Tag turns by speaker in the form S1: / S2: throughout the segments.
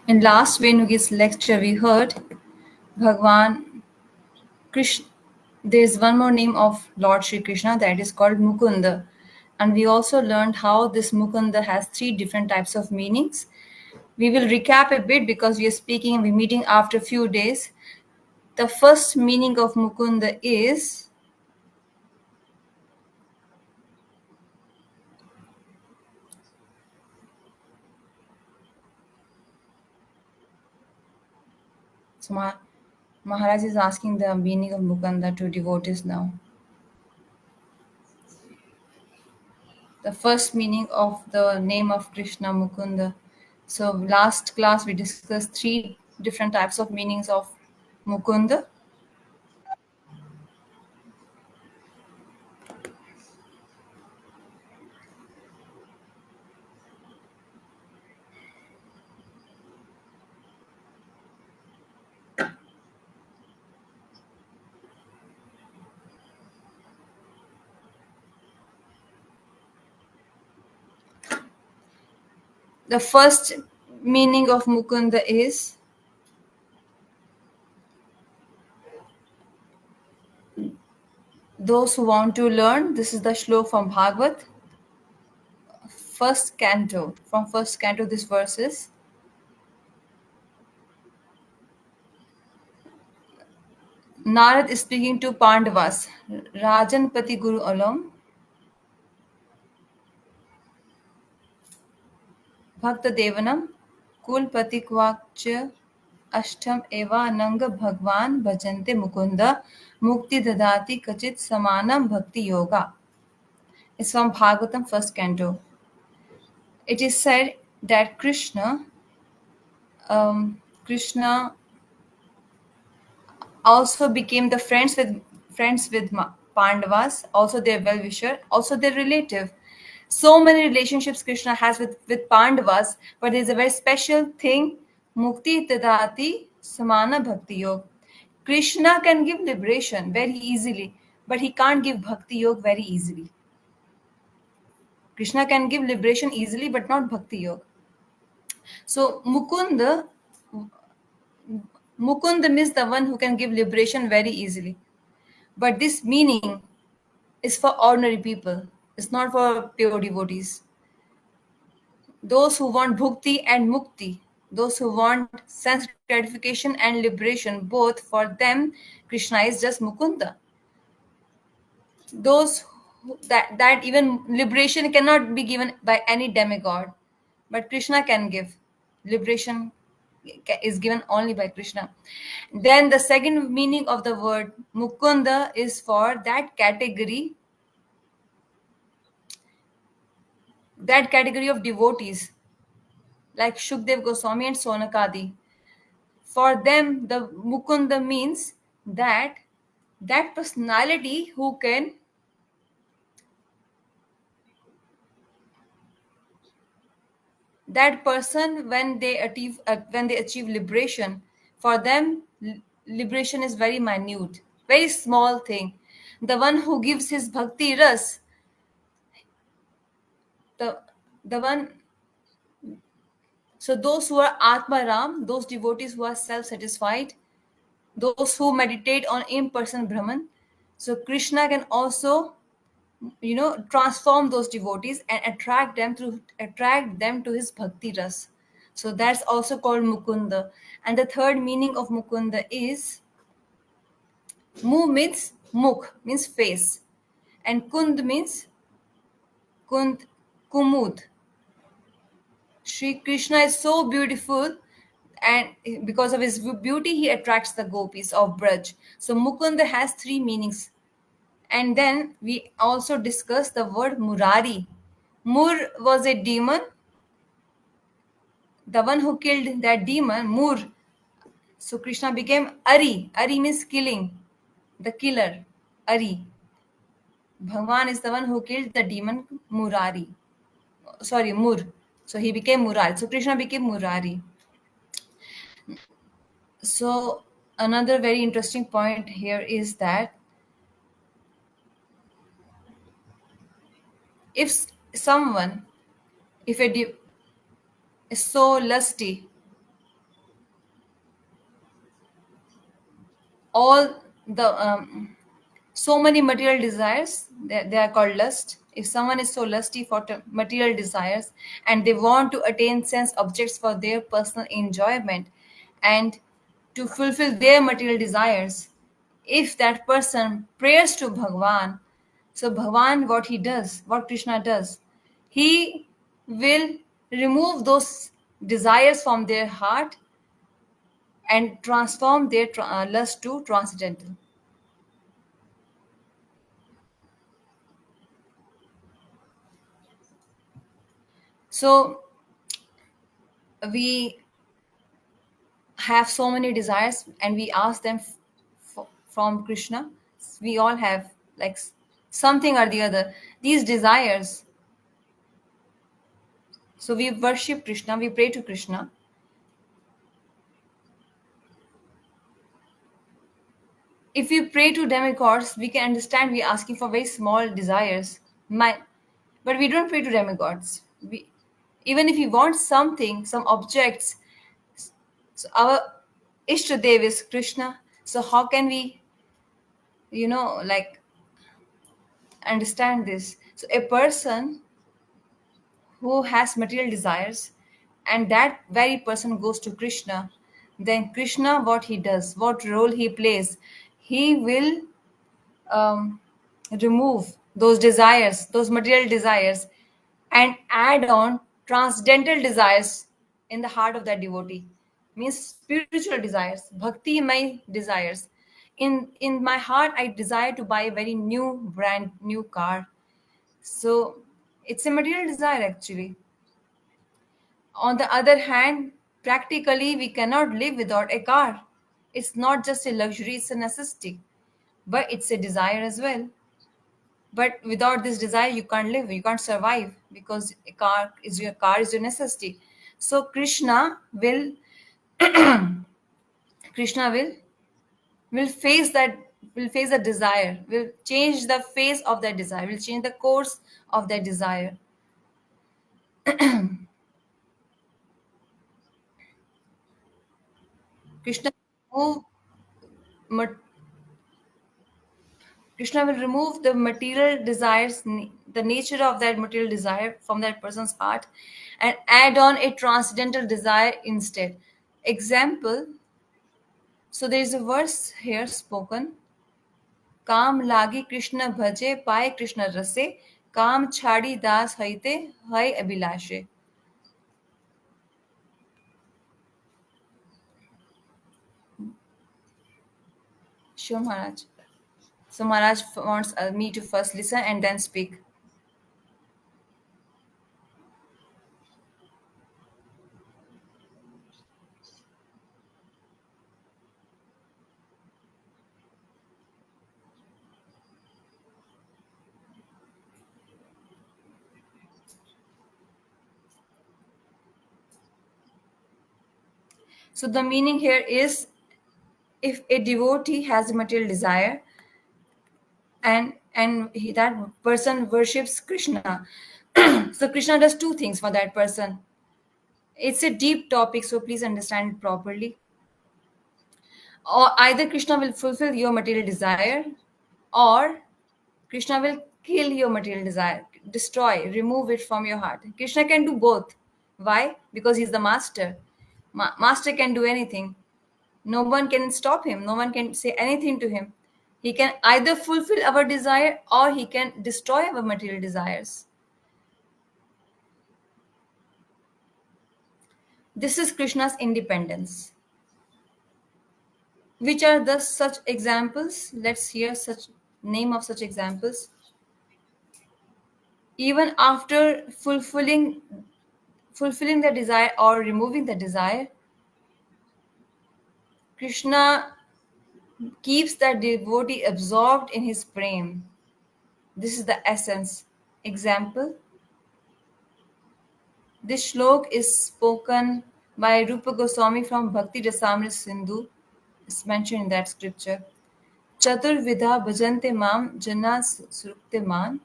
S1: In last Venugi's lecture, we heard Bhagwan Krishna. There is one more name of Lord Shri Krishna that is called Mukunda. And we also learned how this Mukunda has three different types of meanings. We will recap a bit because we are speaking and we're meeting after a few days. The first meaning of Mukunda is so Maharaj is asking the meaning of Mukunda to devotees now. The first meaning of the name of Krishna Mukunda. So last class we discussed three different types of meanings of Mukunda. The first meaning of Mukunda is those who want to learn. This is the shlok from Bhagavad, first canto. From first canto, this verse is Narad is speaking to Pandavas. Rajan Pati Guru Alam, Bhakta Devanam, Kulpati Kvakcha, Ashtam Eva Nanga Bhagwan Bhajante Mukunda, Mukti Dadati Kachit Samanam Bhakti Yoga. It's from Bhagavatam first canto. It is said that Krishna also became the friends with Pandavas, also their well-wisher, also their relative. So many relationships Krishna has with Pandavas, but there's a very special thing, Mukti Tadati Samana Bhakti Yog. Krishna can give liberation very easily, but he can't give Bhakti Yog very easily. Krishna can give liberation easily, but not Bhakti Yog. So Mukunda means the one who can give liberation very easily. But this meaning is for ordinary people. It's not for pure devotees. Those who want bhukti and mukti, those who want sense gratification and liberation, both for them, Krishna is just Mukunda. That even liberation cannot be given by any demigod, but Krishna can give. Liberation is given only by Krishna. Then the second meaning of the word Mukunda is for that category of devotees like Shukdev Goswami and Sonakadi. For them, the Mukunda means that personality who can that person when they achieve liberation. For them, liberation is very minute, very small thing. The one who gives his bhakti ras, the the one so those who are Atma Ram, those devotees who are self-satisfied, those who meditate on impersonal Brahman. So Krishna can also, transform those devotees and attract them to his bhakti ras. So that's also called Mukunda. And the third meaning of Mukunda is Mu means Mukh, means face, and Kund means Kund, Kumud. Sri Krishna is so beautiful, and because of his beauty, he attracts the gopis of Braj. So Mukunda has three meanings. And then we also discussed the word Murari. Mur was a demon. The one who killed that demon, Mur. So Krishna became Ari. Ari means killing, the killer. Ari. Bhagwan is the one who killed the demon Murari. Sorry, Mur. So he became Murari. So Krishna became Murari. So another very interesting point here is that if someone, if a is so lusty, all the so many material desires, they are called lust. If someone is so lusty for material desires and they want to attain sense objects for their personal enjoyment and to fulfill their material desires, if that person prays to Bhagwan, so Bhagwan, what he does, what Krishna does, he will remove those desires from their heart and transform their lust to transcendental. So we have so many desires and we ask them from Krishna. We all have like something or the other, these desires. So we worship Krishna, we pray to Krishna. If we pray to demigods, we can understand we're asking for very small desires. But we don't pray to demigods. Even if we want something, some objects, so our Ishtadev is Krishna. So how can we, like understand this? So a person who has material desires and that very person goes to Krishna, then Krishna, what he does, what role he plays, he will um, remove those desires, those material desires, and add on transcendental desires in the heart of that devotee. Means spiritual desires, bhakti my desires. In my heart, I desire to buy a very new brand new car. So it's a material desire actually. On the other hand, practically we cannot live without a car. It's not just a luxury, it's a necessity, but it's a desire as well. But without this desire you can't live, you can't survive, because a car is your necessity. So krishna will face that, will face the desire, will change the face of that desire, will change the course of that desire. krishna will remove, Krishna will remove the material desires, the nature of that material desire from that person's heart, and add on a transcendental desire instead. Example, so there is a verse here spoken: काम लागी कृष्ण भजे पाए कृष्ण रसे, काम छाड़ी दास हईते है अभिलाषे. Sure, Maharaj. So Maharaj wants me to first listen and then speak. So the meaning here is, if a devotee has a material desire and that person worships Krishna, so Krishna does two things for that person. It's a deep topic, so please understand it properly. Or either Krishna will fulfill your material desire, or Krishna will kill your material desire, destroy, remove it from your heart. Krishna can do both. Why? Because he's the master. Master can do anything. No one can stop him. No one can say anything to him. He can either fulfill our desire or he can destroy our material desires. This is Krishna's independence. Which are the such examples? Let's hear such name of such examples. Even after fulfilling the desire or removing the desire, Krishna keeps the devotee absorbed in his prem. This is the essence. Example, this shlok is spoken by Rupa Goswami from Bhakti Rasamrita Sindhu. It's mentioned in that scripture. Chaturvidha bhajante mam jana surukte man.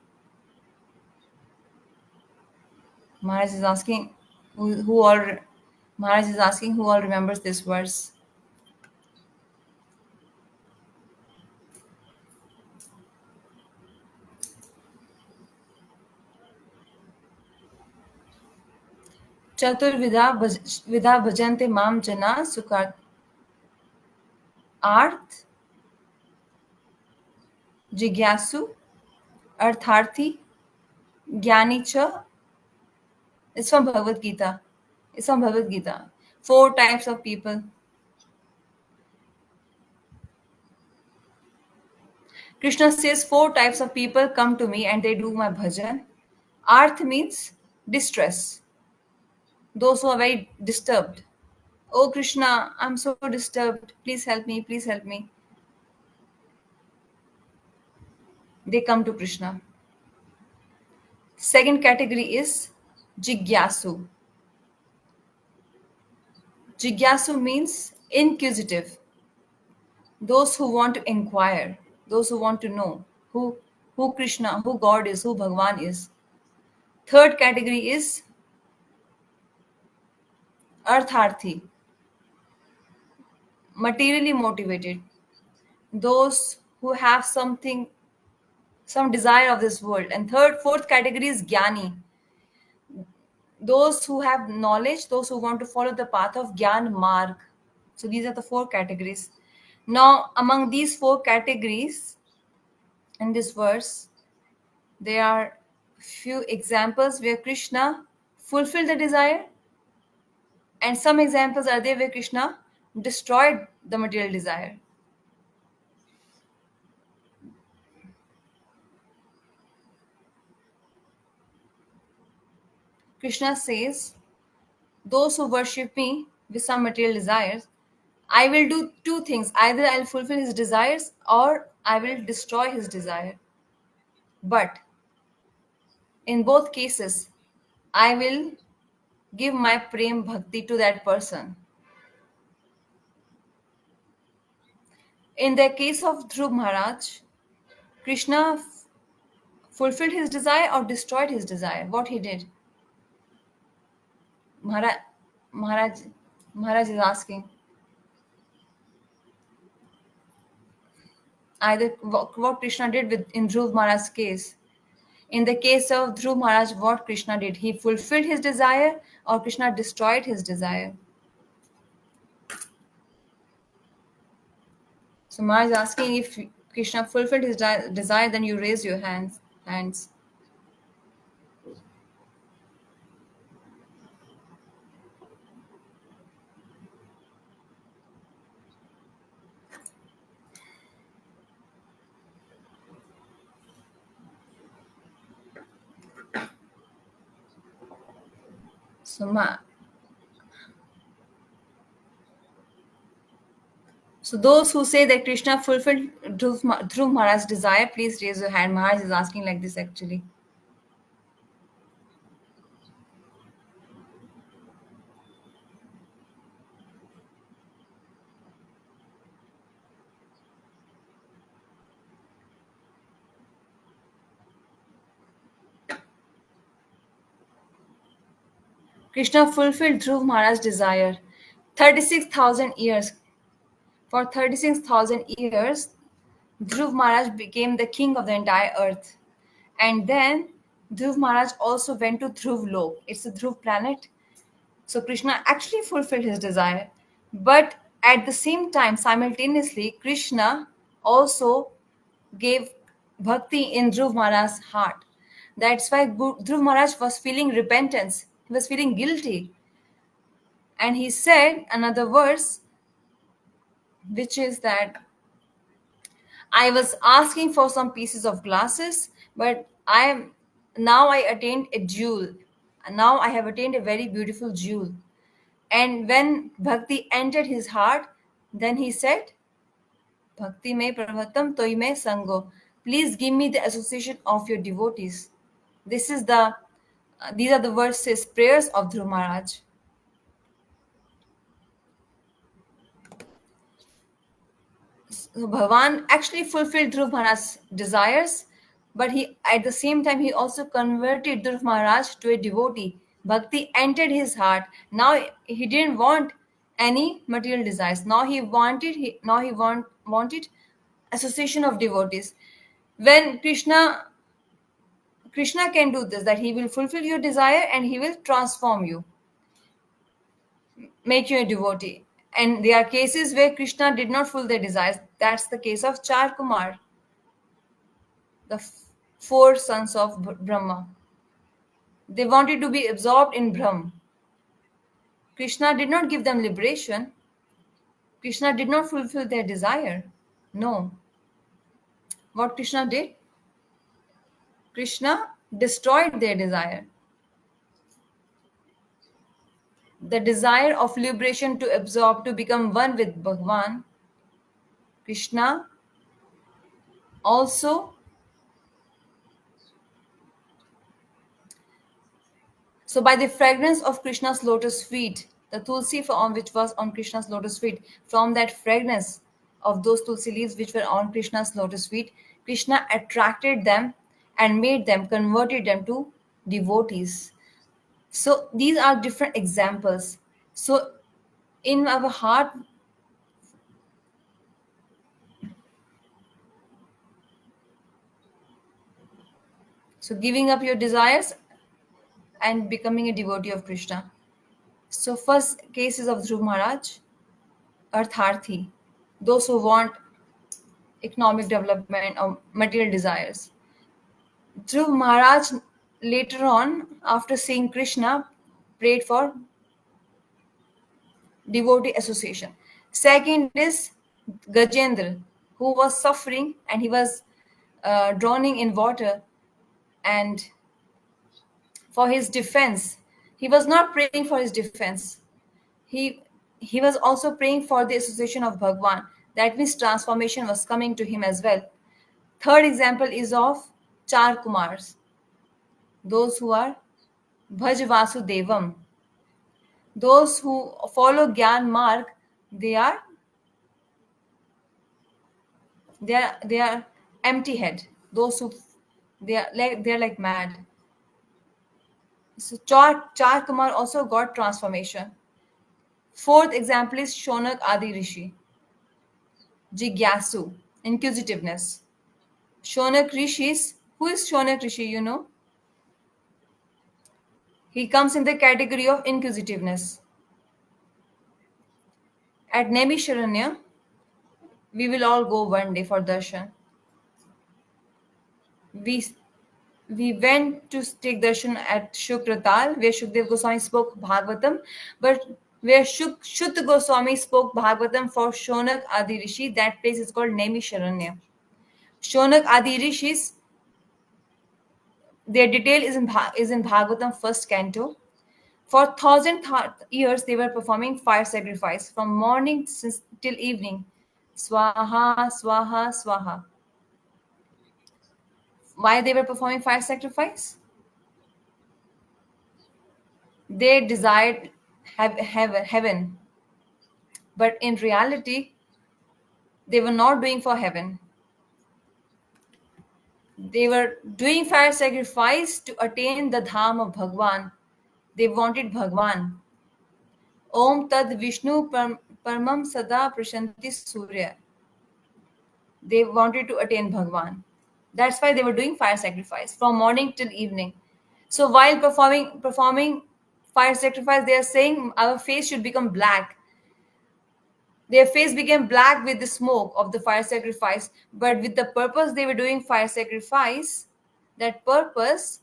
S1: Maharaj is asking, Who all? Maharaj is asking who all remembers this verse. चतुर्विधा विधा भजन्ते माम जना सुखार्थ आर्थ जिज्ञासु अर्थार्थी ज्ञानी च. It's from Bhagavad Gita. It's from Bhagavad Gita. Four types of people. Krishna says four types of people come to me and they do my bhajan. Arth means distress. Those who are very disturbed. Oh Krishna, I'm so disturbed. Please help me. Please help me. They come to Krishna. Second category is Jigyasu. Jigyasu means inquisitive. Those who want to inquire, those who want to know who Krishna, who God is, who Bhagwan is. Third category is Artharthi, materially motivated. Those who have something, some desire of this world. And fourth category is Jnani, those who have knowledge, those who want to follow the path of Gyan Marg. So these are the four categories. Now, among these four categories in this verse, there are few examples where Krishna fulfilled the desire, and some examples are there where Krishna destroyed the material desire. Krishna says, those who worship me with some material desires, I will do two things. Either I'll fulfill his desires or I will destroy his desire. But in both cases, I will give my prem bhakti to that person. In the case of Dhruv Maharaj, Krishna fulfilled his desire or destroyed his desire. What he did? Maharaj, Maharaj, Maharaj is asking. Either what Krishna did in Dhruv Maharaj's case. In the case of Dhruv Maharaj, what Krishna did? He fulfilled his desire or Krishna destroyed his desire? So Maharaj is asking if Krishna fulfilled his desire, then you raise your hands. So those who say that Krishna fulfilled Dhruv Maharaj's desire, please raise your hand. Maharaj is asking like this actually. Krishna fulfilled Dhruv Maharaj's desire. 36,000 years. For 36,000 years, Dhruv Maharaj became the king of the entire earth. And then Dhruv Maharaj also went to Dhruv Lok. It's a Dhruv planet. So Krishna actually fulfilled his desire. But at the same time, simultaneously, Krishna also gave bhakti in Dhruv Maharaj's heart. That's why Dhruv Maharaj was feeling repentance. He was feeling guilty. And he said another verse, which is that I was asking for some pieces of glasses, but I attained a jewel. Now I have attained a very beautiful jewel. And when bhakti entered his heart, then he said, Bhakti me prabhatam toi me sango. Please give me the association of your devotees. These are the verses, prayers of Dhruv Maharaj. So Bhagavan actually fulfilled Dhruv Maharaj's desires, but he at the same time he also converted Dhruv Maharaj to a devotee. Bhakti entered his heart. Now he didn't want any material desires. Now he wanted association of devotees. When Krishna can do this, that he will fulfill your desire and he will transform you, make you a devotee. And there are cases where Krishna did not fulfill their desires. That's the case of Char Kumar, the four sons of Brahma. They wanted to be absorbed in Brahm. Krishna did not give them liberation. Krishna did not fulfill their desire. No. What Krishna did? Krishna destroyed their desire. The desire of liberation to absorb, to become one with Bhagwan. Krishna also, so by the fragrance of Krishna's lotus feet, the tulsi which was on Krishna's lotus feet, from that fragrance of those tulsi leaves which were on Krishna's lotus feet, Krishna attracted them and made them, converted them to devotees. So these are different examples. So in our heart, so giving up your desires and becoming a devotee of Krishna. So first case is of Dhruv Maharaj, Artharthi, those who want economic development or material desires. Dhruv Maharaj later on, after seeing Krishna, prayed for devotee association. Second is Gajendra, who was suffering and he was drowning in water, and for his defense, he was not praying for his defense. He he was also praying for the association of Bhagwan. That means transformation was coming to him as well. Third example is of Char Kumars, those who are Bhaj Vasudevam. Those who follow Gyan Marg, they are they are empty head. Those who they are like mad. So Char Kumar also got transformation. Fourth example is Shonak Adi Rishi, Jigyasu, inquisitiveness. Shonak Rishis, who is Shonak Rishi, you know? He comes in the category of inquisitiveness. At Nemisharanya, we will all go one day for darshan. We we went to take darshan at Shukratal, where Shukdev Goswami spoke Bhagavatam, but where Shuddha Goswami spoke Bhagavatam for Shonak Adi Rishi, that place is called Nemisharanya. Shonak Adi Rishis, their detail is in Bhagavatam first canto. For 1,000 years, they were performing fire sacrifice from morning till evening. Swaha, swaha, swaha. Why they were performing fire sacrifice? They desired heaven, but in reality, they were not doing for heaven. They were doing fire sacrifice to attain the dham of Bhagwan. They wanted Bhagwan. Om Tad Vishnu Paramam Sada Prashanti Surya. They wanted to attain Bhagwan. That's why they were doing fire sacrifice from morning till evening. So while performing fire sacrifice, they are saying our face should become black. Their face became black with the smoke of the fire sacrifice, but with the purpose they were doing fire sacrifice, that purpose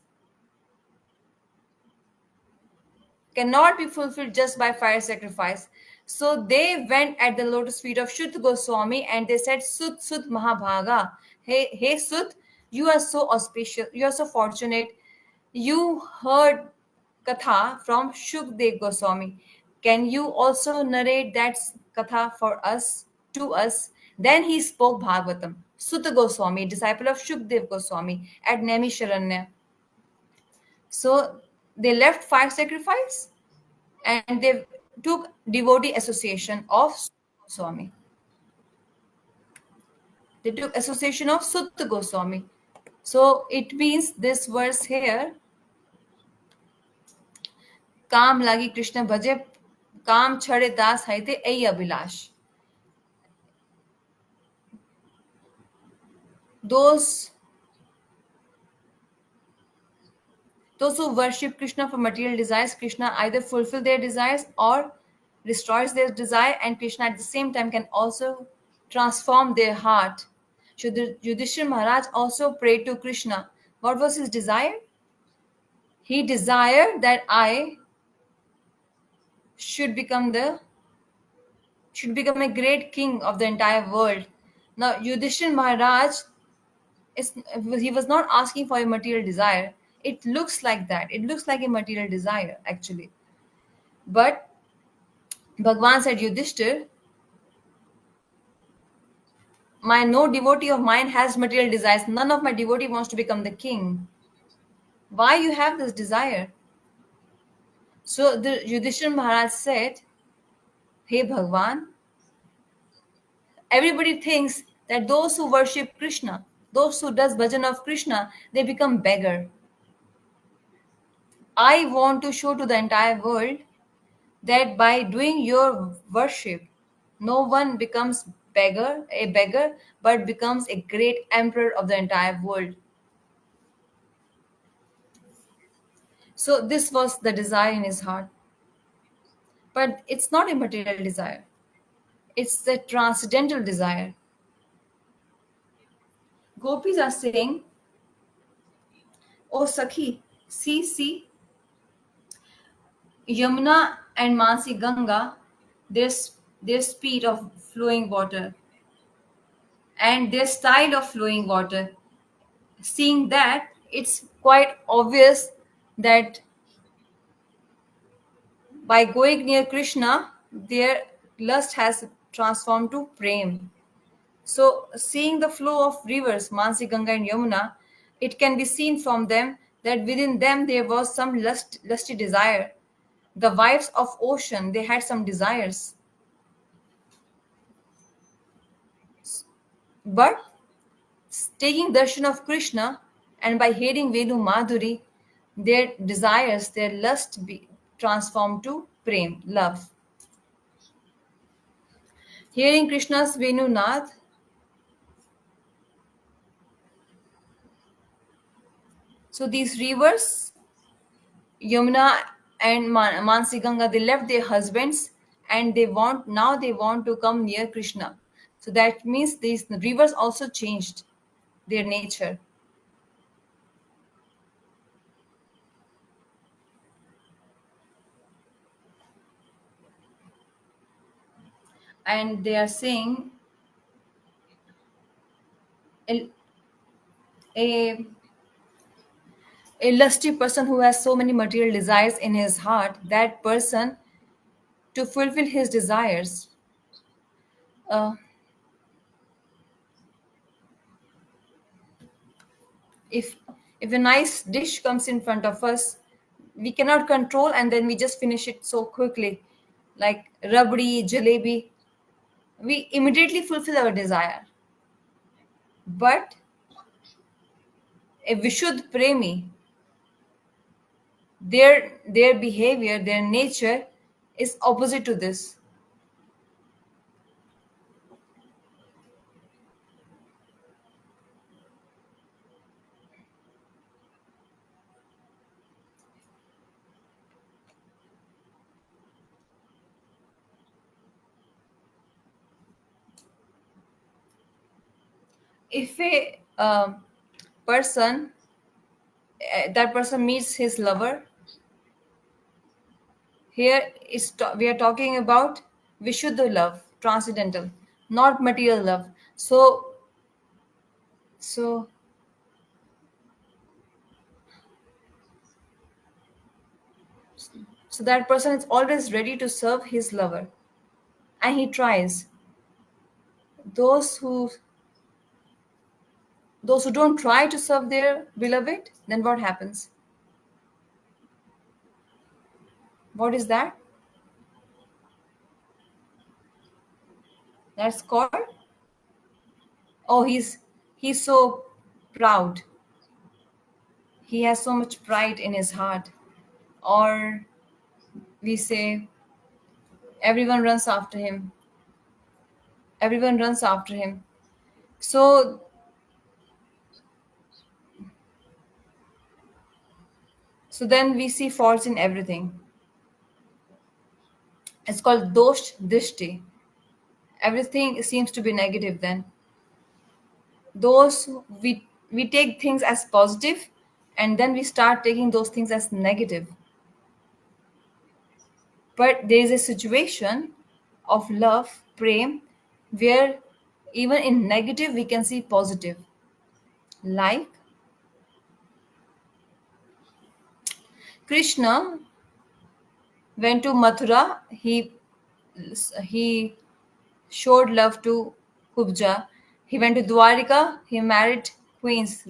S1: cannot be fulfilled just by fire sacrifice. So they went at the lotus feet of Shuddha Goswami and they said, Sut Sut Mahabhaga. Hey Sut, you are so auspicious, you are so fortunate. You heard Katha from Shukdev Goswami. Can you also narrate that Katha for us, to us? Then he spoke Bhagavatam. Sutta Goswami, disciple of Shukdev Goswami at Nemisharanya. So they left fire sacrifice and they took devotee association of Goswami. They took association of Sutta Goswami. So it means this verse here, काम लागी कृष्ण भजे, काम छड़े दास हाइते ei abhilash. Those those who worship Krishna for material desires, Krishna either fulfill their desires or destroys their desire, and Krishna at the same time can also transform their heart. Should Yudhishthir Maharaj also prayed to Krishna? What was his desire? He desired that I should become the should become a great king of the entire world. Now Yudhishthir Maharaj is he was not asking for a material desire. It looks like that. It looks like a material desire actually. But Bhagwan said, Yudhishthir, my no devotee of mine has material desires. None of my devotee wants to become the king. Why you have this desire? So the Yudhishthir Maharaj said, Hey Bhagwan, everybody thinks that those who worship Krishna, those who does bhajan of Krishna, they become beggar. I want to show to the entire world that by doing your worship, no one becomes a beggar, but becomes a great emperor of the entire world. So this was the desire in his heart. But it's not a material desire. It's the transcendental desire. Gopis are saying, Oh Sakhi, see, Yamuna and Mansi Ganga, their speed of flowing water and their style of flowing water. Seeing that, it's quite obvious that by going near Krishna, their lust has transformed to prem. So, seeing the flow of rivers, Mansi, Ganga, and Yamuna, it can be seen from them that within them there was some lusty desire. The wives of ocean, they had some desires. But taking darshan of Krishna and by hearing Venu Madhuri, their desires, their lust be transformed to prem, love. Hearing Krishna's Venu Nath, so these rivers, Yamuna and Mansi Ganga, they left their husbands and they want to come near Krishna. So that means these rivers also changed their nature. And they are saying a, a, a lusty person who has so many material desires in his heart, that person to fulfill his desires, uh, if if a nice dish comes in front of us, we cannot control and then we just finish it so quickly, like rabdi, jalebi, we immediately fulfill our desire. But a Vishuddh Premi, their behavior, their nature is opposite to this. If a person that person meets his lover, we are talking about Vishuddha love, transcendental, not material love. So so that person is always ready to serve his lover, and he tries. Those who those who don't try to serve their beloved, then what happens? What is that? That's called, oh, he's so proud. He has so much pride in his heart. Or we say everyone runs after him, everyone runs after him. So then we see faults in everything. It's called dosh dishti. Everything seems to be negative then. Those we take things as positive, and then we start taking those things as negative. But there is a situation of love, prem, where even in negative we can see positive. Like Krishna went to Mathura, he showed love to Kubja. He went to Dwarika, he married queens.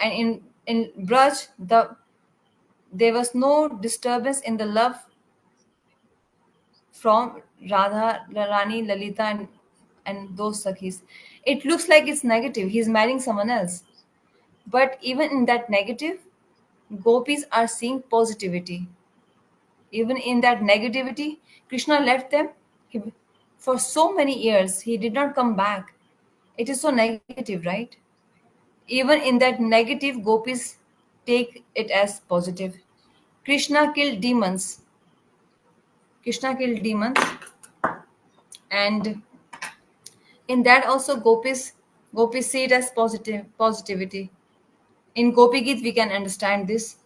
S1: And in Braj, there was no disturbance in the love from Radha, Rani, Lalita, and those Sakhis. It looks like it's negative. He's marrying someone else. But even in that negative, gopis are seeing positivity. Even in that negativity, Krishna left them. He, for so many years, he did not come back. It is so negative, right? Even in that negative, gopis take it as positive. Krishna killed demons. Krishna killed demons, and in that also gopis see it as positivity. In Gopi Geet, we can understand this.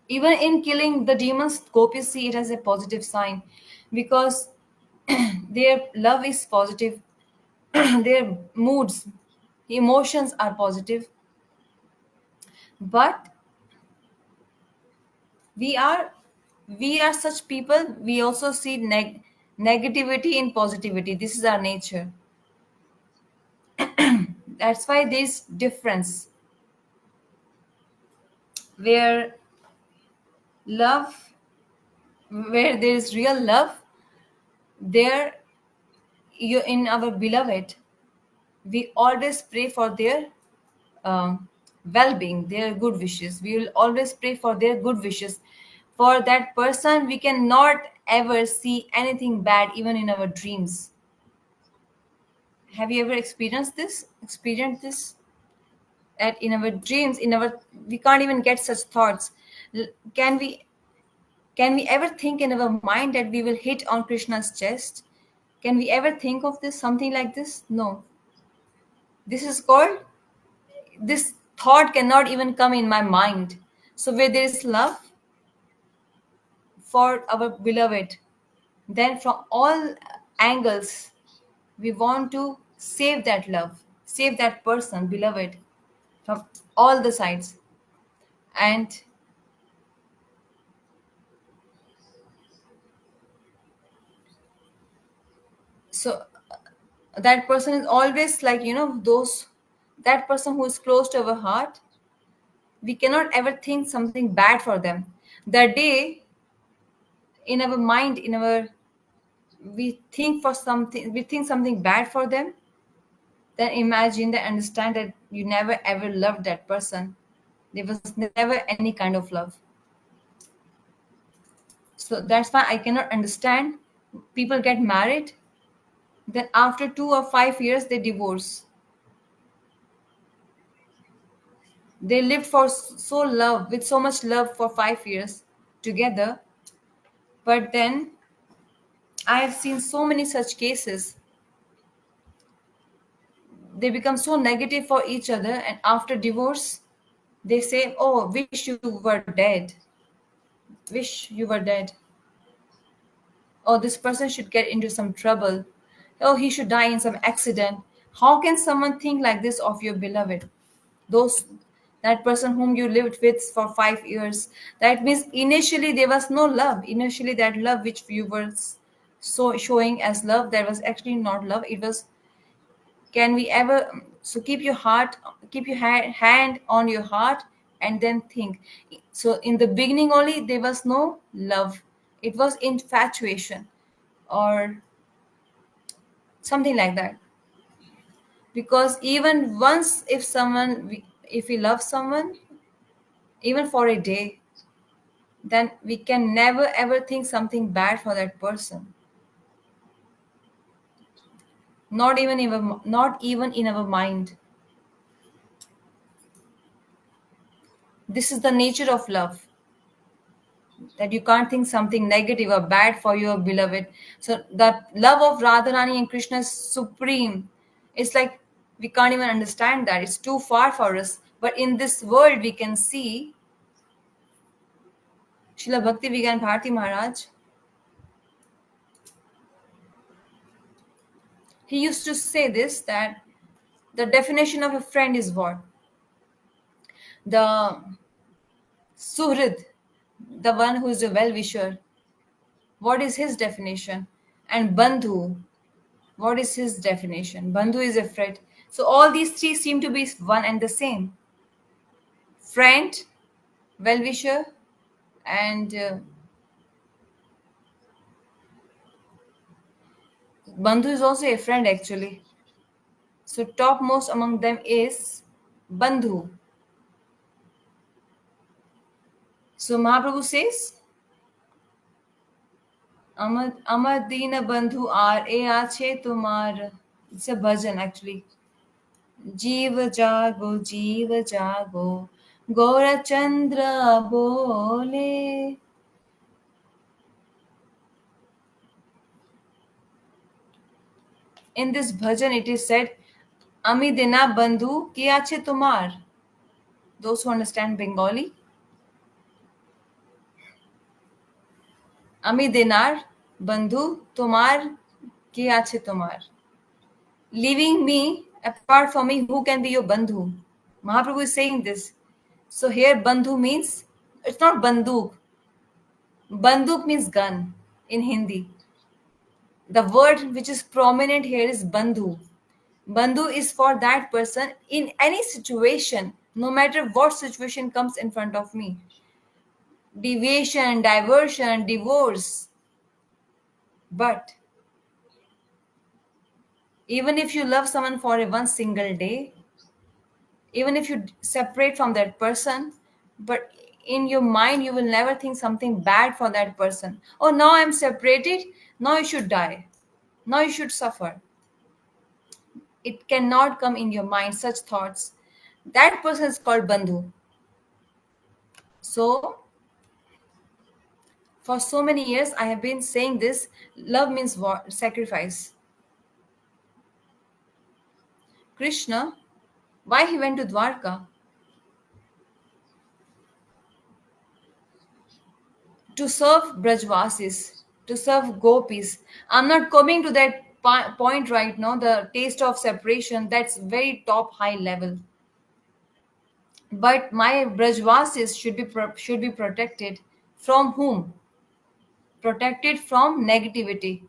S1: Even in killing the demons, gopis see it as a positive sign, because their love is positive, their moods, emotions are positive. But we are we are such people, we also see negativity in positivity. This is our nature. That's why this difference, where love where there is real love, there you in our beloved, we always pray for their well-being, their good wishes. We will always pray for their good wishes. For that person, we cannot ever see anything bad, even in our dreams. Have you ever experienced this that in our dreams, in our we can't even get such thoughts. L- can we can we ever think in our mind that we will hit on Krishna's chest? Can we ever think of this, something like this? No. This is called, this thought cannot even come in my mind. So where there is love for our beloved, then from all angles we want to save that love, save that person beloved from all the sides. And so that person is always like, those, that person who is close to our heart, we cannot ever think something bad for them. The day in our mind, in our, we think something bad for them, then imagine, they understand that you never ever loved that person. There was never any kind of love. So that's why I cannot understand, people get married, then after 2 or 5 years they divorce. They lived for so love, with so much love for 5 years together, but then I have seen so many such cases. They become so negative for each other, and after divorce they say, oh, wish you were dead, wish you were dead. Oh, this person should get into some trouble. Oh, he should die in some accident. How can someone think like this of your beloved? Those, that person whom you lived with for 5 years. That means initially there was no love. Initially, that love which you were so showing as love, that was actually not love. It was, can we ever, so keep your heart, keep your hand on your heart, and then think. So in the beginning only there was no love, it was infatuation or something like that. Because even once, if we love someone, even for a day, then we can never ever think something bad for that person. Not even in our mind. This is the nature of love, that you can't think something negative or bad for your beloved. So the love of Radharani and Krishna is supreme. It's like we can't even understand that. It's too far for us. But in this world, we can see Srila Bhakti Vigyan Bharati Maharaj. He used to say this, that the definition of a friend is what? The Suhrid, the one who is a well wisher. What is his definition? And Bandhu, what is his definition? Bandhu is a friend. So all these three seem to be one and the same: friend, well wisher, and Bandhu is also a friend actually. So topmost among them is Bandhu. So Mahaprabhu says, Amar Dina Bandhu ar e ache tumar. It's a bhajan actually. जीव जागो गौरचंद्र बोले. In this bhajan it is said, Ami dina bandhu ki ache tumar. Those who understand Bengali, Ami dinar bandhu tumar ki ache tumar. Leaving me, apart from me, who can be your bandhu? Mahaprabhu is saying this. So here bandhu means, it's not banduk. Banduk means gun in Hindi. The word which is prominent here is bandhu. Bandhu is for that person in any situation, no matter what situation comes in front of me. Deviation, diversion, divorce. But even if you love someone for a one single day, even if you separate from that person, but in your mind you will never think something bad for that person. Oh, now I'm separated, now you should die, now you should suffer. It cannot come in your mind such thoughts. That person is called bandhu. So for so many years I have been saying this: love means what? Sacrifice. Krishna, why he went to Dwarka? To serve Brajvasis, to serve gopis. I'm not coming to that point right now, the taste of separation, that's very top high level. But my Brajvasis should be protected. From whom? Protected from negativity.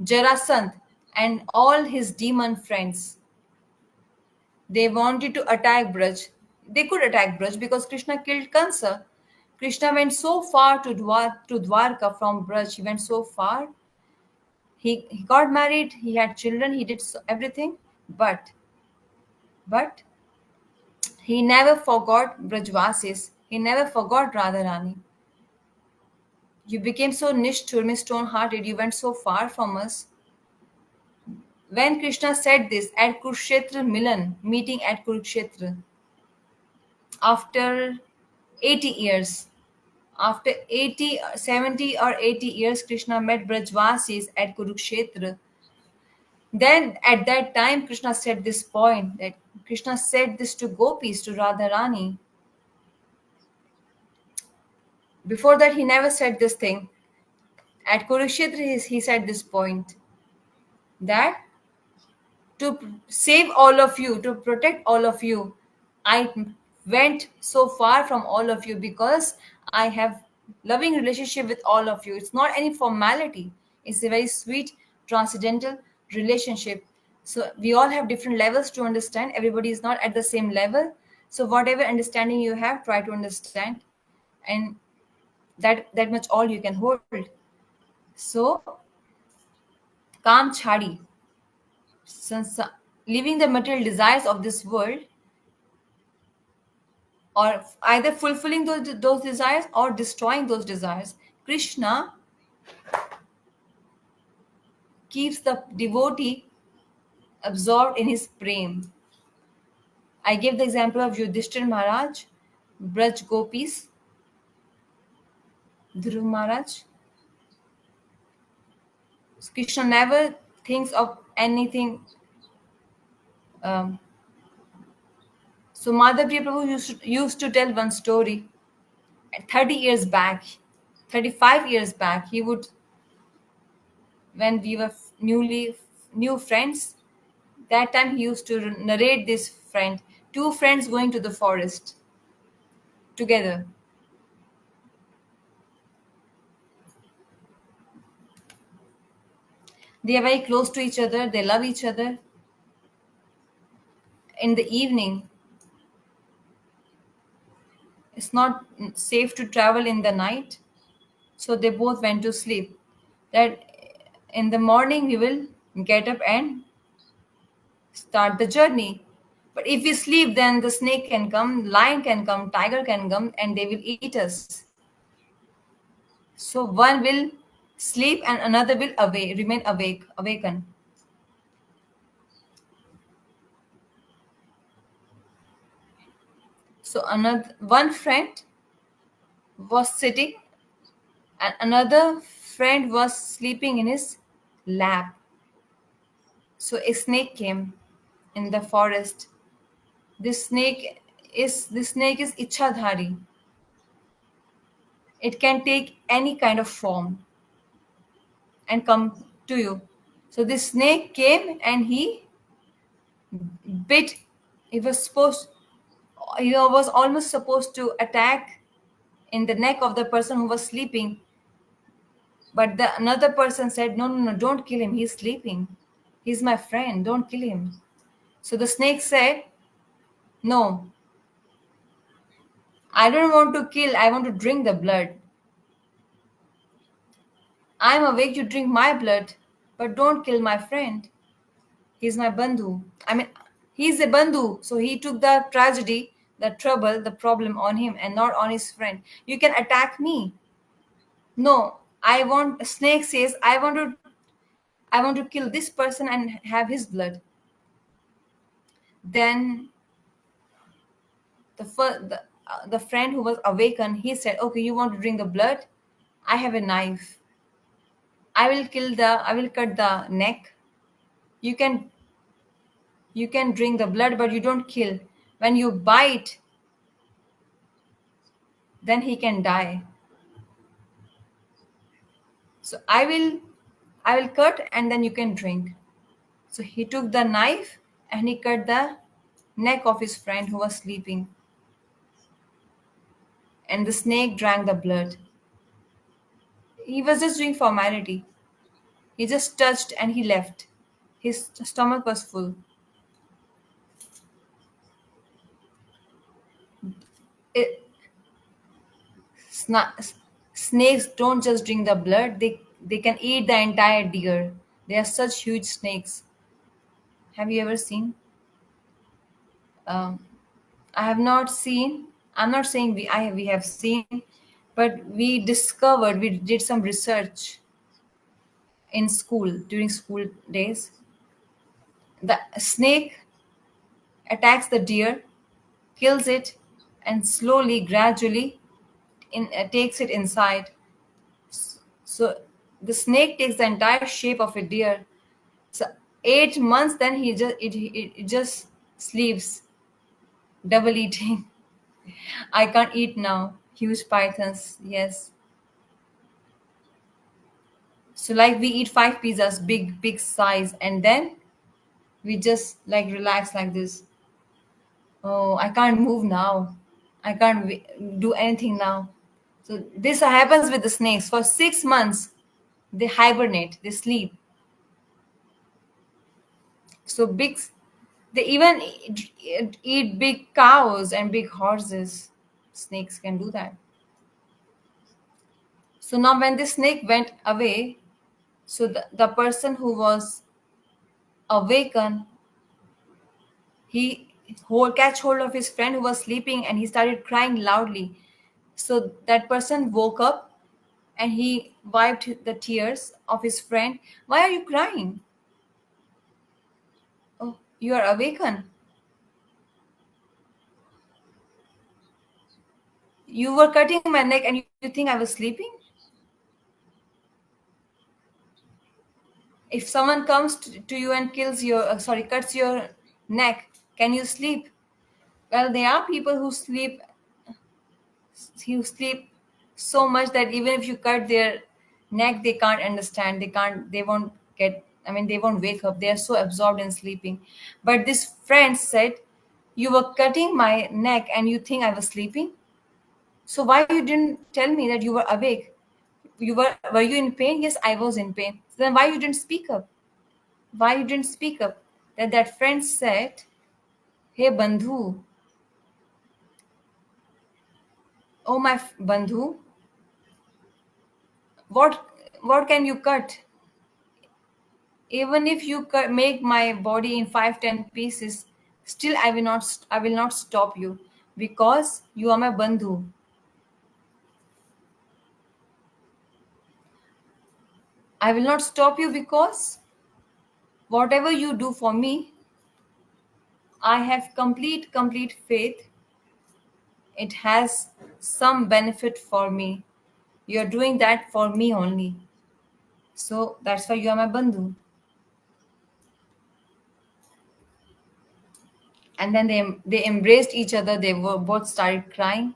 S1: Jarasandh and all his demon friends. They wanted to attack Braj. They could attack Braj because Krishna killed Kansa. Krishna went so far to Dwarka from Braj. He went so far. He got married. He had children. He did everything. But he never forgot Brajvasis. He never forgot Radharani. You became so nishtur, stone-hearted. You went so far from us. When Krishna said this at Kurukshetra Milan, meeting at Kurukshetra, after 80 years, after 80, 70 or 80 years, Krishna met Brajvasis at Kurukshetra. Then at that time, Krishna said this point, that Krishna said this to gopis, to Radharani. Before that, he never said this thing. At Kurukshetra, he said this point, that to save all of you, to protect all of you, I went so far from all of you because I have loving relationship with all of you. It's not any formality. It's a very sweet, transcendental relationship. So we all have different levels to understand. Everybody is not at the same level. So whatever understanding you have, try to understand, and that much all you can hold. So काम छाड़ी, संसार leaving the material desires of this world, or either fulfilling those desires or destroying those desires. Krishna keeps the devotee absorbed in his prem. I gave the example of Yudhishthir Maharaj, Braj Gopis, Dhruv Maharaj. Krishna never thinks of anything. Um, so Madhav Prabhu used to tell one story. 30 years back, 35 years back, he would, when we were newly new friends, that time he used to narrate this friend, two friends going to the forest together. They are very close to each other, they love each other. In the evening, it's not safe to travel in the night, so they both went to sleep. That in the morning we will get up and start the journey. But if we sleep, then the snake can come, lion can come, tiger can come, and they will eat us. So one will sleep and another will remain awaken. So another one friend was sitting and another friend was sleeping in his lap. So a snake came in the forest. This snake is ichhadhari. It can take any kind of form and come to you. So this snake came and he bit. He was supposed, was almost supposed to attack in the neck of the person who was sleeping. But the another person said, no, no, no, don't kill him. He's sleeping. He's my friend. Don't kill him. So the snake said, no, I don't want to kill. I want to drink the blood. I'm awake. You drink my blood, but don't kill my friend. He's my bandhu. I mean, he's a bandhu. So he took the tragedy, the trouble, the problem on him and not on his friend. You can attack me. No, snake says, I want to kill this person and have his blood. Then the friend who was awakened, he said, okay, you want to drink the blood? I have a knife. I will cut the neck. You can drink the blood, but you don't kill. When you bite, then he can die. So I will cut and then you can drink. So he took the knife and he cut the neck of his friend who was sleeping. And the snake drank the blood. He was just doing formality. He just touched and he left. His stomach was full. It, sna- Snakes don't just drink the blood, they can eat the entire deer. They are such huge snakes. Have you ever seen? Um, I have not seen. I'm not saying we have seen, but we did some research in school during school days. The snake attacks the deer, kills it, and slowly, gradually, takes it inside. So the snake takes the entire shape of a deer. So 8 months, then it just sleeps, double eating. I can't eat now. Huge pythons, yes. So like we eat five pizzas, big size, and then we just like relax like this. Oh, I can't move now. I can't do anything now. So this happens with the snakes. For 6 months, they hibernate, they sleep. So they even eat big cows and big horses. Snakes can do that. So now when the snake went away, so the person who was awakened, He catch hold of his friend who was sleeping, and he started crying loudly. So that person woke up and he wiped the tears of his friend. Why are you crying? Oh, you are awakened. You were cutting my neck and you think I was sleeping? If someone comes to you and cuts your neck, can you sleep? Well, there are people who sleep so much that even if you cut their neck, they can't understand. They won't get, I mean, they won't wake up. They are so absorbed in sleeping. But this friend said, you were cutting my neck and you think I was sleeping? So why you didn't tell me that you were awake? Were you in pain? Yes, I was in pain. Then why you didn't speak up? Why you didn't speak up? That friend said, hey Bandhu, oh my Bandhu, what what can you cut? Even if you make my body in 5-10 pieces, still I will not stop you, because you are my Bandhu. I will not stop you because whatever you do for me, I have complete faith it has some benefit for me. You're doing that for me only. So that's why you are my Bandhu. And then they embraced each other. They were both started crying.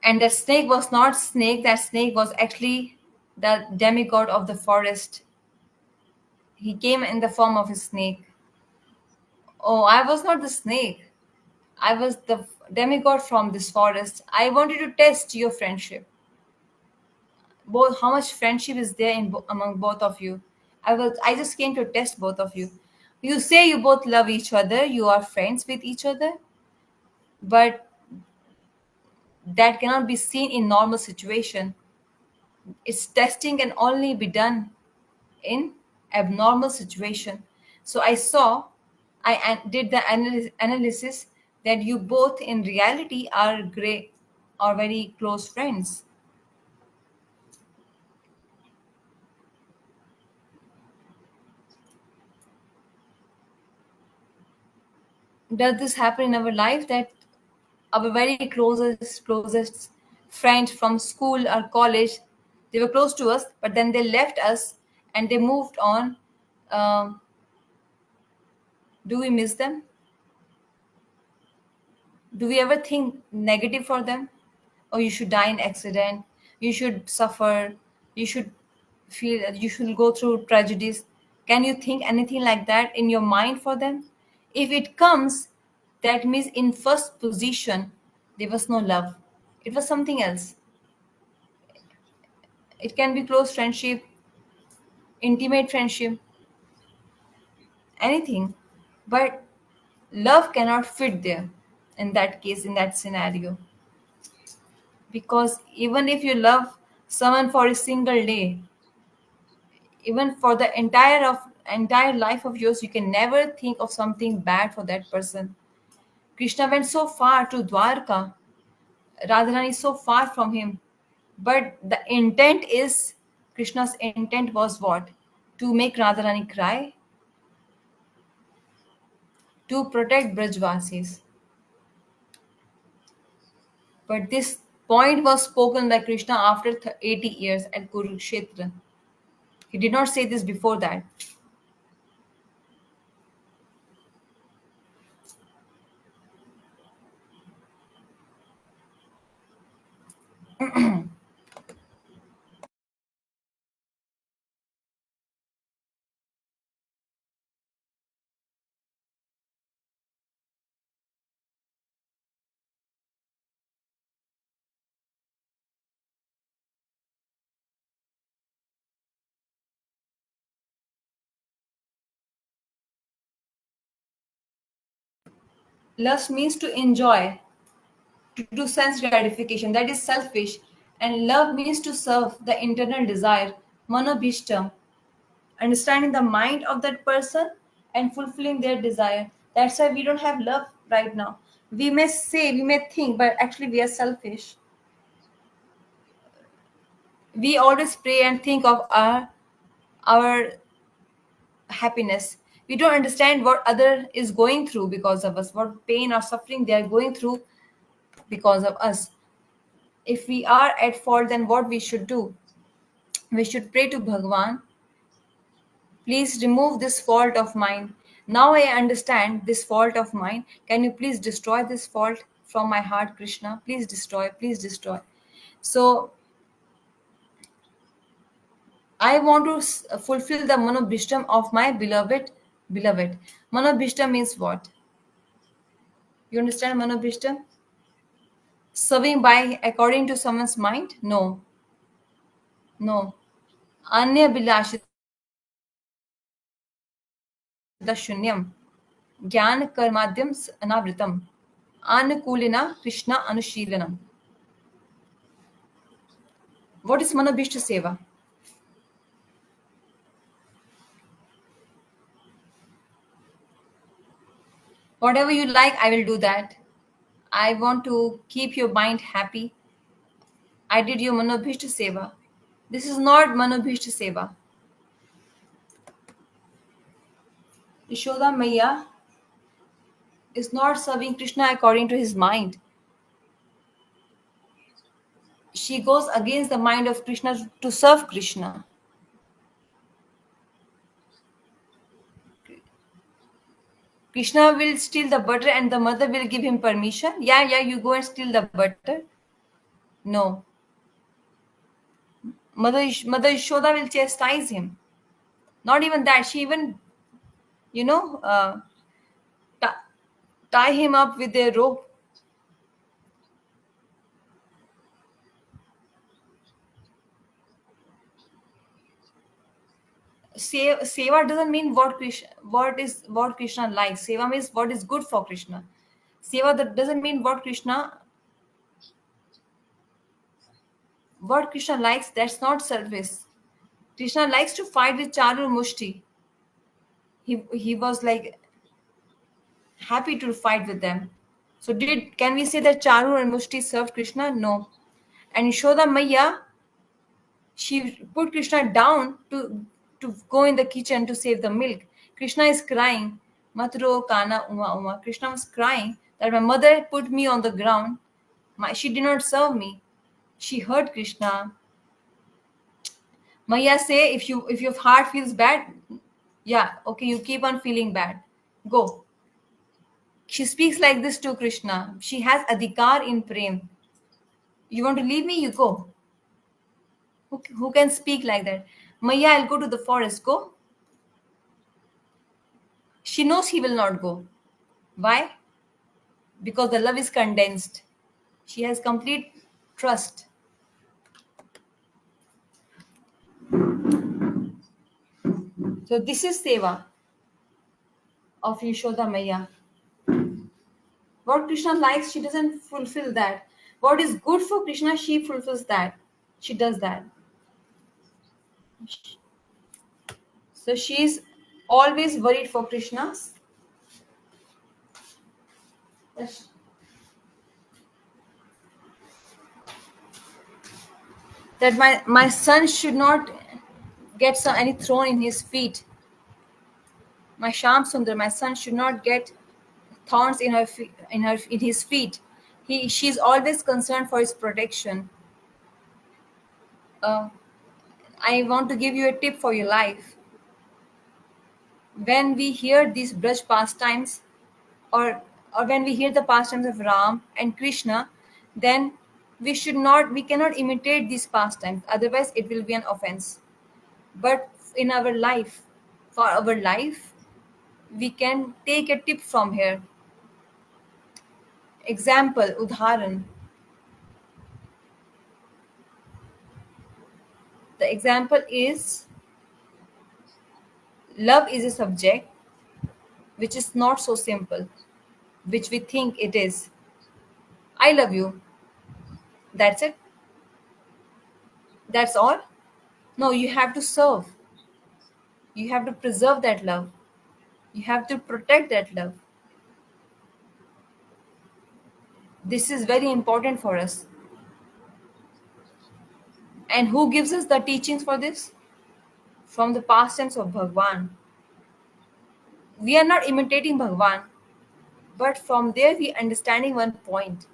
S1: And the snake was not snake. That snake was actually the demigod of the forest. He came in the form of a snake. Oh, I was not the snake. I was the demigod from this forest. I wanted to test your friendship. Both how much friendship is there among both of you. I just came to test both of you. You say you both love each other, you are friends with each other, but that cannot be seen in normal situation. Its testing can only be done in abnormal situation. So did the analysis that you both in reality are great or very close friends. Does this happen in our life that our very closest friend from school or college, they were close to us, but then they left us and they moved on? um, do we miss them? Do we ever think negative for them? Oh, you should die in accident, you should suffer, you should you should go through tragedies. Can you think anything like that in your mind for them? If it comes, that means in first position there was no love, it was something else. It can be close friendship, intimate friendship, anything, but love cannot fit there in that case, in that scenario. Because even if you love someone for a single day, even for the entire life of yours, you can never think of something bad for that person. Krishna went so far to Dwarka, Radharani is so far from him, but the intent is, Krishna's intent was what? To make Radharani cry, to protect Brajvasis. But this point was spoken by Krishna after 80 years at Kurukshetra. He did not say this before that. Lust means to enjoy, to do sense gratification, that is selfish. And love means to serve the internal desire, manobhishtam, understanding the mind of that person and fulfilling their desire. That's why we don't have love right now. We may say, we may think, but actually we are selfish. We always pray and think of our happiness. We don't understand what other is going through because of us, what pain or suffering they are going through because of us. If we are at fault, then what we should do? We should pray to Bhagwan, please remove this fault of mine. Now I understand this fault of mine. Can you please destroy this fault from my heart, Krishna? Please destroy, please destroy. So I want to fulfill the manobhishtam of my beloved. Beloved. Manobhishtam means what? You understand manobhishtam? Serving by according to someone's mind? No, no. Anya bilashita shunyam. Gyan karmadhyam anavritam. Anukulina Krishna Anushilanam. What is Manobhishta Seva? Whatever you like, I will do that. I want to keep your mind happy. I did your Manobhishta Seva. This is not Manobhishta Seva. Yashoda Maya is not serving Krishna according to his mind. She goes against the mind of Krishna to serve Krishna. Krishna will steal the butter and the mother will give him permission. Yeah, yeah, you go and steal the butter. No. Mother Yashoda will chastise him. Not even that. She even, you know, t- tie him up with a rope. Seva doesn't mean what Krishna likes. Seva means what is good for Krishna. Seva that doesn't mean what Krishna likes. That's not service. Krishna likes to fight with Charu Mushti. He was like happy to fight with them. So did can we say that Charu and Mushti served Krishna? No. And Yashoda Maya, she put Krishna down to go in the kitchen to save the milk. Krishna is crying. Matro kana uma uma. Krishna was crying that my mother put me on the ground. She did not serve me. She hurt Krishna. Maya say if your heart feels bad, yeah, okay, you keep on feeling bad. Go. She speaks like this to Krishna. She has adhikar in prem. You want to leave me? You go. Who can speak like that? Maya, I'll go to the forest. Go. She knows he will not go. Why? Because the love is condensed. She has complete trust. So this is seva of Yashoda Maya. What Krishna likes, she doesn't fulfill that. What is good for Krishna, she fulfills that. She does that. So she is always worried for Krishna. That my son should not get any thorn in his feet. My Sham Sundar, my son should not get thorns in in his feet. She's always concerned for his protection. Uh, I want to give you a tip for your life. When we hear these Braj pastimes, or when we hear the pastimes of Ram and Krishna, then we cannot imitate these pastimes. Otherwise, it will be an offense. But in our life, for our life, we can take a tip from here. Example, udharan. The example is love is a subject which is not so simple, which we think it is. I love you. That's it. That's all. No, you have to serve. You have to preserve that love. You have to protect that love. This is very important for us. And who gives us the teachings for this? From the past tense of Bhagwan. We are not imitating Bhagwan, but from there we understanding one point.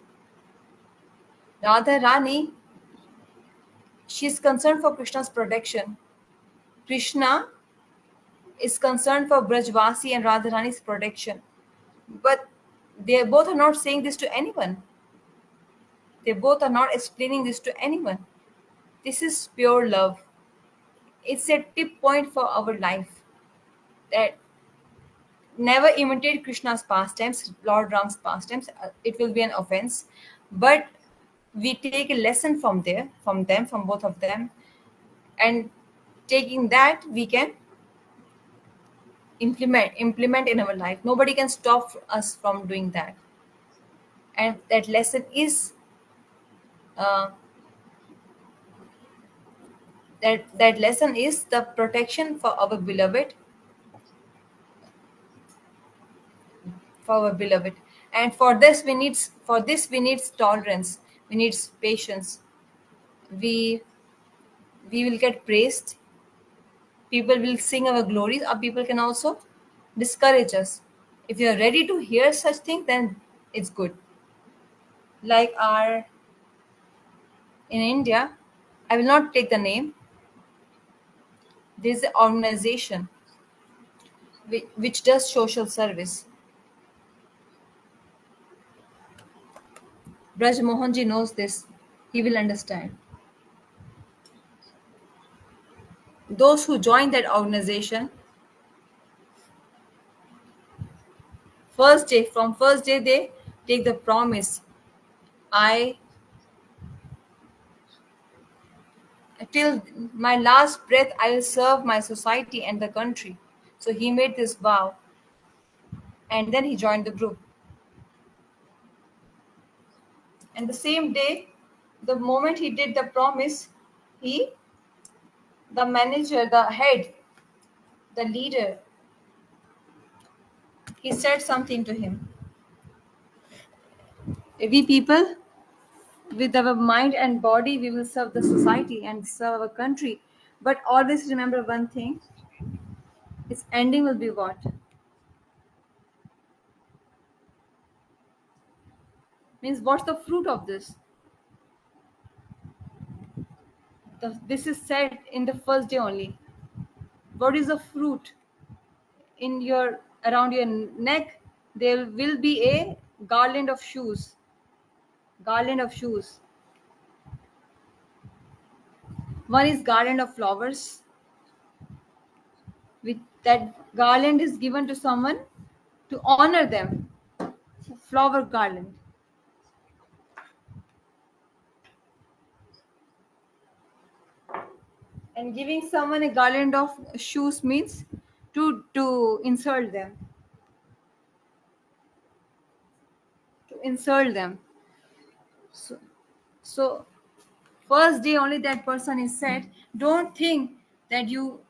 S1: Radha Rani, she is concerned for Krishna's protection. Krishna is concerned for Brajvasi and Radharani's protection. But they both are not saying this to anyone. They both are not explaining this to anyone. This is pure love. It's a tip point for our life that never imitate Krishna's pastimes, Lord Ram's pastimes. It will be an offense. But we take a lesson from there, from them, from both of them, and taking that we can implement in our life. Nobody can stop us from doing that. And that lesson is uh, that lesson is the protection for our beloved. And for this we need tolerance, we need patience. We we will get praised, people will sing our glories, or people can also discourage us. If you are ready to hear such thing, then it's good. Like our in India, I will not take the name. There's an organization which does social service. Braj Mohanji knows this. He will understand. Those who join that organization, first day they take the promise. I Till my last breath I will serve my society and the country. So he made this vow, and then he joined the group. And the same day, the moment he did the promise, he the manager, the head, the leader, he said something to him. We people, with our mind and body, we will serve the society and serve our country. But always remember one thing, its ending will be what? Means what's the fruit of this? This is said in the first day only. What is the fruit? In your around your neck, there will be a garland of shoes. Garland of shoes. One is garland of flowers. With that garland is given to someone to honor them. Flower garland. And giving someone a garland of shoes means to insult them. To insult them. So, so first day only that person is said, don't think that you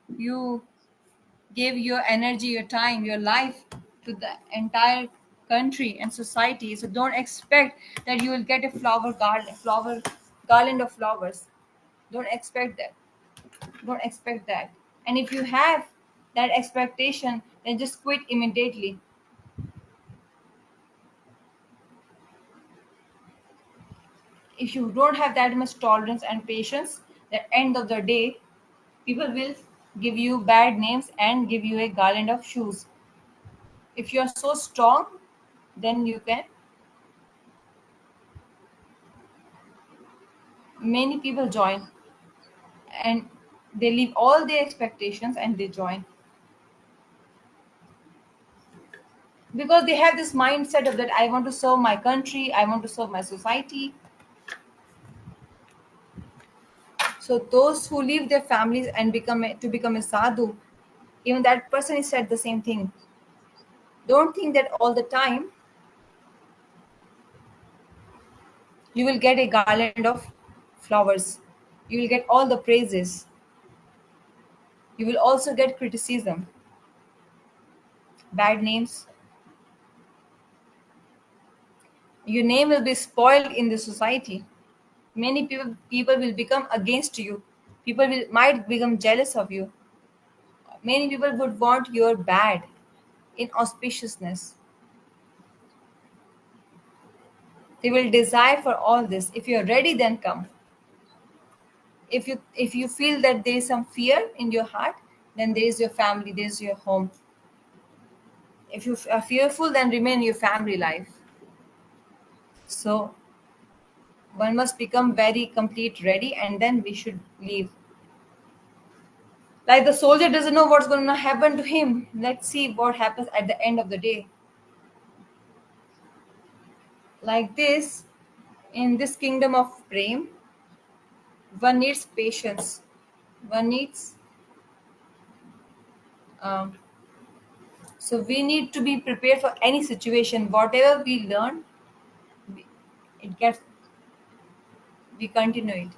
S1: gave your energy, your time, your life to the entire country and society. So don't expect that you will get a flower garland of flowers. Don't expect that. Don't expect that. And if you have that expectation, then just quit immediately. If you don't have that much tolerance and patience, at the end of the day, people will give you bad names and give you a garland of shoes. If you are so strong, then you can. Many people join and they leave all their expectations and they join because they have this mindset of that I want to serve my country, I want to serve my society. So those who leave their families and become a sadhu, even that person is said the same thing. Don't think that all the time you will get a garland of flowers, you will get all the praises, you will also get criticism. bad names. Your name will be spoiled in the society. Many people will become against you. People will might become jealous of you. Many people would want your bad, inauspiciousness. They will desire for all this. If you're ready, then come. If you feel that there is some fear in your heart, then there is your family, there is your home. If you are fearful, then remain in your family life. So one must become very complete ready, and then we should leave. Like the soldier doesn't know what's going to happen to him. Let's see what happens at the end of the day. Like this, in this kingdom of Prem, one needs patience. One needs, um, so we need to be prepared for any situation. Whatever we learn, it gets, we continue it.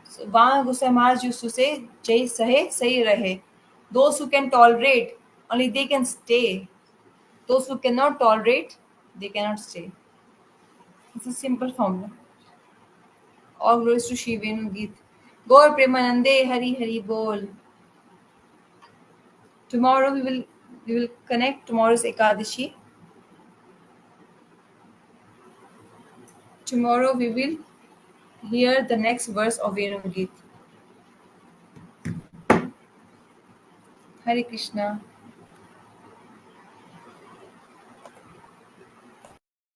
S1: So Vama Goswami Maharaj used to say, Jai Sahe, Sahi Rahe. Those who can tolerate, only they can stay. Those who cannot tolerate, they cannot stay. It's a simple formula. All glories to Shri Venu Geet. Gaur Premanande Hari Hari Bol. Tomorrow we will connect. Tomorrow's Ekadashi. Tomorrow we will hear the next verse of Venu Geet. Hare Krishna.